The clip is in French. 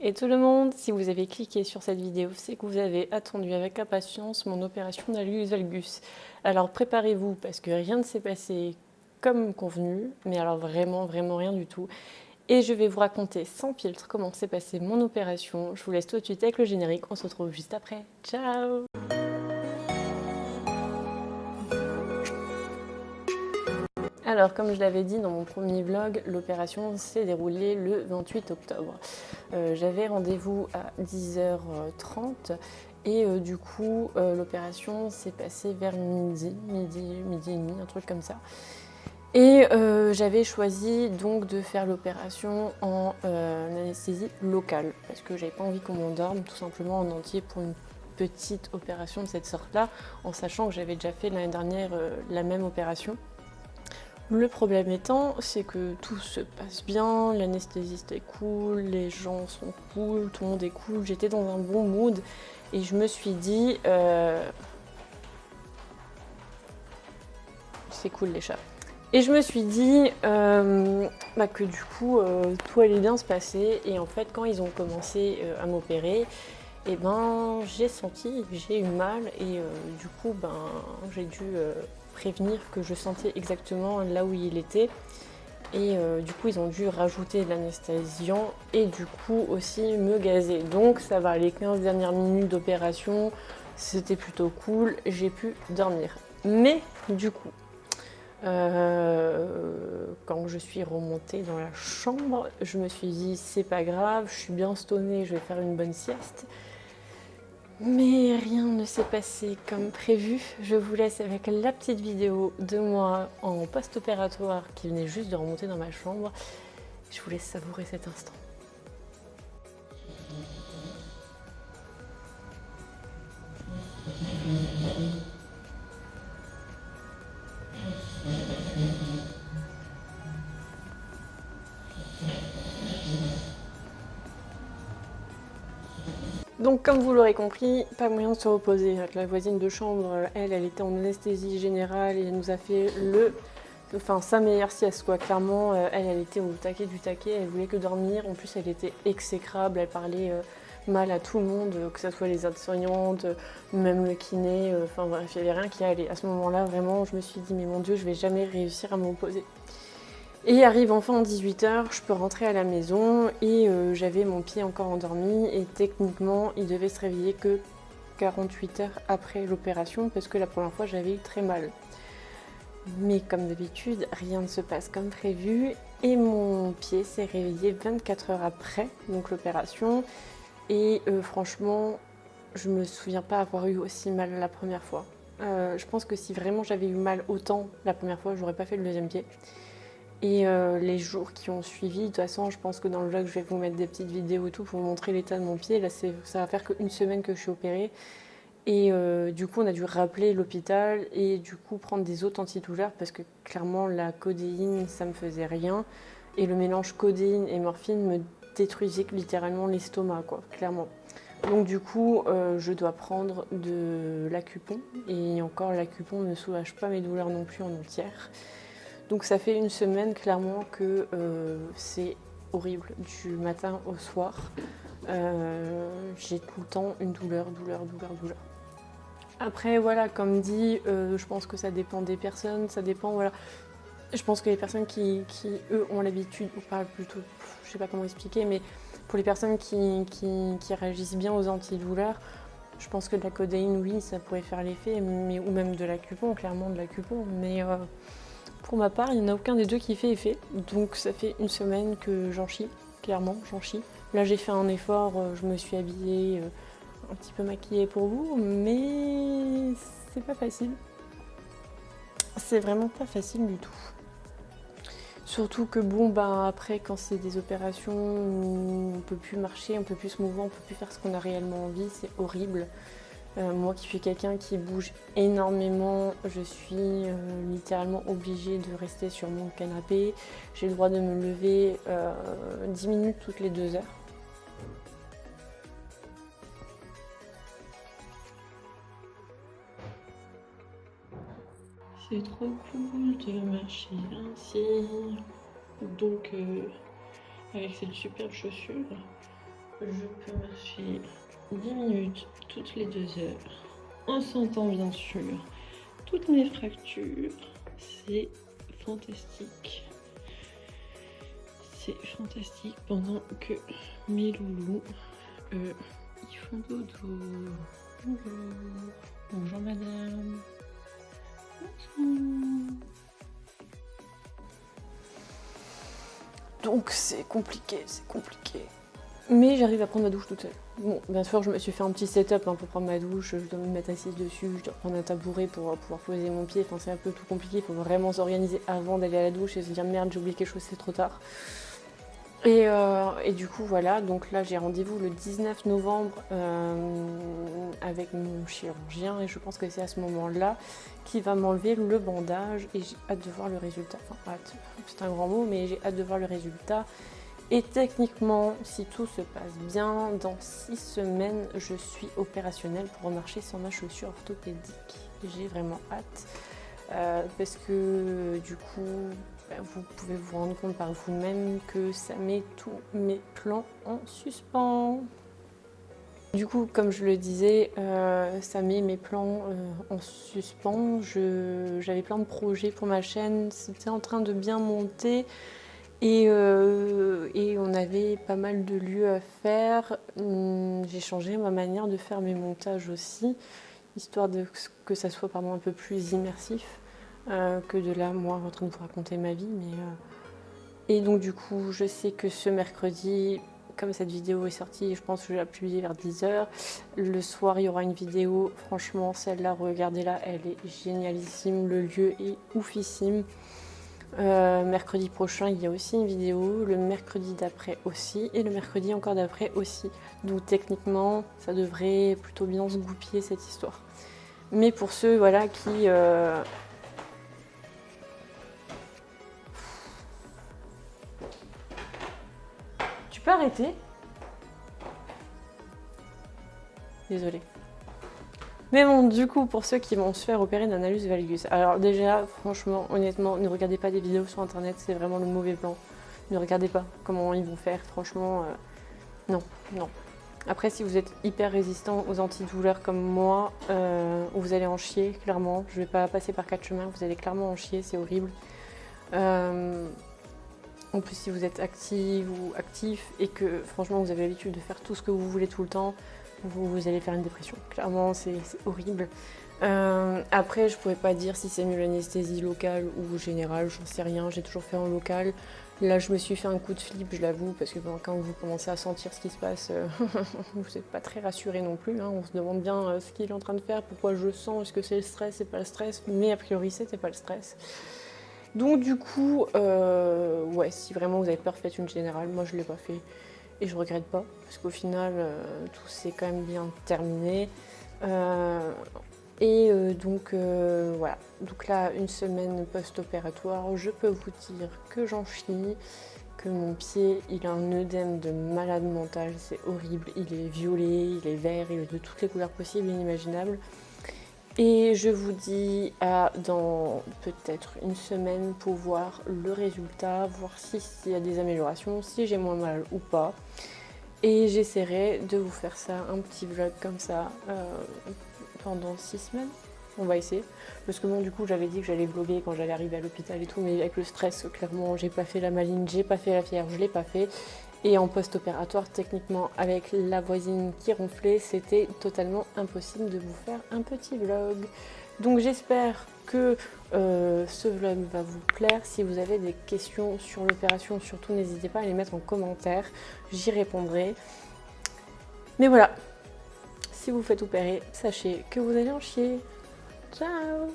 Et tout le monde, si vous avez cliqué sur cette vidéo, c'est que vous avez attendu avec impatience mon opération d'allus valgus. Alors préparez-vous parce que rien ne s'est passé comme convenu, mais alors vraiment rien du tout. Et je vais vous raconter sans filtre comment s'est passée mon opération. Je vous laisse tout de suite avec le générique, on se retrouve juste après. Ciao! Alors, comme je l'avais dit dans mon premier vlog, l'opération s'est déroulée le 28 octobre. J'avais rendez-vous à 10h30 et du coup, l'opération s'est passée vers midi et demi, un truc comme ça. Et j'avais choisi donc de faire l'opération en anesthésie locale parce que j'avais pas envie qu'on m'endorme tout simplement en entier pour une petite opération de cette sorte-là, en sachant que j'avais déjà fait l'année dernière la même opération. Le problème étant, c'est que tout se passe bien, l'anesthésiste est cool, les gens sont cool, tout le monde est cool, j'étais dans un bon mood et je me suis dit... C'est cool les chats. Et je me suis dit que du coup, tout allait bien se passer et en fait, quand ils ont commencé à m'opérer, j'ai eu mal et du coup, j'ai dû prévenir que je sentais exactement là où il était. Et du coup, ils ont dû rajouter de l'anesthésiant et du coup aussi me gazer. Donc ça va, les 15 dernières minutes d'opération, c'était plutôt cool, j'ai pu dormir. Mais du coup, quand je suis remontée dans la chambre, je me suis dit c'est pas grave, je suis bien stonée, je vais faire une bonne sieste. Mais rien ne s'est passé comme prévu. Je vous laisse avec la petite vidéo de moi en post-opératoire qui venait juste de remonter dans ma chambre. Je vous laisse savourer cet instant. Donc comme vous l'aurez compris, pas moyen de se reposer. La voisine de chambre, elle était en anesthésie générale et elle nous a fait sa meilleure sieste quoi. Clairement, elle était au taquet du taquet, elle voulait que dormir. En plus, elle était exécrable, elle parlait mal à tout le monde, que ce soit les aides-soignantes, même le kiné. Enfin bref, il n'y avait rien qui allait. À ce moment-là, vraiment, je me suis dit, mais mon Dieu, je vais jamais réussir à me reposer. Et arrive enfin 18h, je peux rentrer à la maison et j'avais mon pied encore endormi et techniquement il devait se réveiller que 48 heures après l'opération parce que la première fois j'avais eu très mal. Mais comme d'habitude, rien ne se passe comme prévu et mon pied s'est réveillé 24 heures après donc l'opération et franchement je me souviens pas avoir eu aussi mal la première fois. Je pense que si vraiment j'avais eu mal autant la première fois, j'aurais pas fait le deuxième pied. Et les jours qui ont suivi, de toute façon, je pense que dans le vlog, je vais vous mettre des petites vidéos et tout pour vous montrer l'état de mon pied. Là, ça va faire qu'une semaine que je suis opérée. Et du coup, on a dû rappeler l'hôpital et du coup prendre des autres antidouleurs parce que clairement, la codéine, ça me faisait rien. Et le mélange codéine et morphine me détruisait littéralement l'estomac, quoi, clairement. Donc du coup, je dois prendre de l'Accupon. Et encore, l'Accupon ne soulage pas mes douleurs non plus en entière. Donc ça fait une semaine clairement que c'est horrible du matin au soir. J'ai tout le temps une douleur. Après voilà, comme dit, je pense que ça dépend des personnes, ça dépend, voilà. Je pense que les personnes qui eux ont l'habitude, ou pas plutôt, je sais pas comment expliquer, mais pour les personnes qui réagissent bien aux antidouleurs, je pense que de la codéine, oui, ça pourrait faire l'effet, ou même de l'Accupon, clairement de l'Accupon, mais pour ma part, il n'y en a aucun des deux qui fait effet. Donc ça fait une semaine que j'en chie, clairement, j'en chie. Là j'ai fait un effort, je me suis habillée, un petit peu maquillée pour vous, mais c'est pas facile. C'est vraiment pas facile du tout. Surtout que après quand c'est des opérations où on peut plus marcher, on peut plus se mouvoir, on peut plus faire ce qu'on a réellement envie, c'est horrible. Moi qui suis quelqu'un qui bouge énormément, je suis littéralement obligée de rester sur mon canapé. J'ai le droit de me lever 10 minutes toutes les 2 heures. C'est trop cool de marcher ainsi. Donc avec cette superbe chaussure, je J'ai 10 minutes toutes les 2 heures, en sentant bien sûr toutes mes fractures. C'est fantastique. C'est fantastique pendant que mes loulous, ils font dodo. Bonjour. Bonjour madame. Bonjour. Donc c'est compliqué, c'est compliqué. Mais j'arrive à prendre ma douche toute seule. Bon, bien sûr, je me suis fait un petit setup pour prendre ma douche. Je dois me mettre assise dessus, je dois prendre un tabouret pour pouvoir poser mon pied. Enfin, c'est un peu tout compliqué. Il faut vraiment s'organiser avant d'aller à la douche et se dire merde, j'ai oublié quelque chose, c'est trop tard. Et du coup, voilà. Donc là, j'ai rendez-vous le 19 novembre avec mon chirurgien. Et je pense que c'est à ce moment-là qu'il va m'enlever le bandage. Et j'ai hâte de voir le résultat. Enfin, hâte, c'est un grand mot, mais j'ai hâte de voir le résultat. Et techniquement, si tout se passe bien, dans 6 semaines, je suis opérationnelle pour remarcher sans ma chaussure orthopédique. J'ai vraiment hâte parce que du coup, vous pouvez vous rendre compte par vous-même que ça met tous mes plans en suspens. Du coup, comme je le disais, ça met mes plans en suspens. J'avais plein de projets pour ma chaîne, c'était en train de bien monter. Et on avait pas mal de lieux à faire. J'ai changé ma manière de faire mes montages aussi, histoire que ça soit un peu plus immersif que de là, moi, en train de vous raconter ma vie. Et donc du coup, je sais que ce mercredi, comme cette vidéo est sortie, je pense que je vais la publier vers 10h. Le soir, il y aura une vidéo. Franchement, celle-là, regardez-la, elle est génialissime. Le lieu est oufissime. Mercredi prochain, il y a aussi une vidéo, le mercredi d'après aussi, et le mercredi encore d'après aussi. Donc techniquement, ça devrait plutôt bien se goupiller cette histoire. Mais pour ceux voilà, qui... Tu peux arrêter? Désolée. Mais bon, du coup, pour ceux qui vont se faire opérer d'un hallus valgus, alors déjà, franchement, honnêtement, ne regardez pas des vidéos sur internet, c'est vraiment le mauvais plan. Ne regardez pas comment ils vont faire, franchement, non, non. Après, si vous êtes hyper résistant aux antidouleurs comme moi, vous allez en chier, clairement. Je vais pas passer par 4 chemins, vous allez clairement en chier, c'est horrible. En plus, si vous êtes active ou actif et que franchement vous avez l'habitude de faire tout ce que vous voulez tout le temps, vous allez faire une dépression. Clairement, c'est horrible. Après, je pourrais pas dire si c'est mieux l'anesthésie locale ou générale, j'en sais rien. J'ai toujours fait en local. Là, je me suis fait un coup de flip, je l'avoue, parce que quand vous commencez à sentir ce qui se passe, vous n'êtes pas très rassuré non plus. Hein. On se demande bien ce qu'il est en train de faire, pourquoi je le sens, est-ce que c'est le stress, c'est pas le stress, mais a priori, c'était pas le stress. Donc du coup, ouais, si vraiment vous avez peur, faites une générale. Moi, je l'ai pas fait et je regrette pas parce qu'au final, tout s'est quand même bien terminé. Donc voilà. Donc là, une semaine post-opératoire, je peux vous dire que j'en chie, que mon pied, il a un œdème de malade mental, c'est horrible. Il est violet, il est vert, il est de toutes les couleurs possibles et inimaginables. Et je vous dis à dans peut-être une semaine pour voir le résultat, voir s'il y a des améliorations, si j'ai moins mal ou pas. Et j'essaierai de vous faire ça, un petit vlog comme ça, pendant 6 semaines. On va essayer. Parce que bon, du coup, j'avais dit que j'allais vlogger quand j'allais arriver à l'hôpital et tout, mais avec le stress, clairement, j'ai pas fait la maligne, j'ai pas fait la fière, je l'ai pas fait. Et en post-opératoire, techniquement, avec la voisine qui ronflait, c'était totalement impossible de vous faire un petit vlog. Donc j'espère que ce vlog va vous plaire. Si vous avez des questions sur l'opération, surtout n'hésitez pas à les mettre en commentaire, j'y répondrai. Mais voilà, si vous faites opérer, sachez que vous allez en chier. Ciao!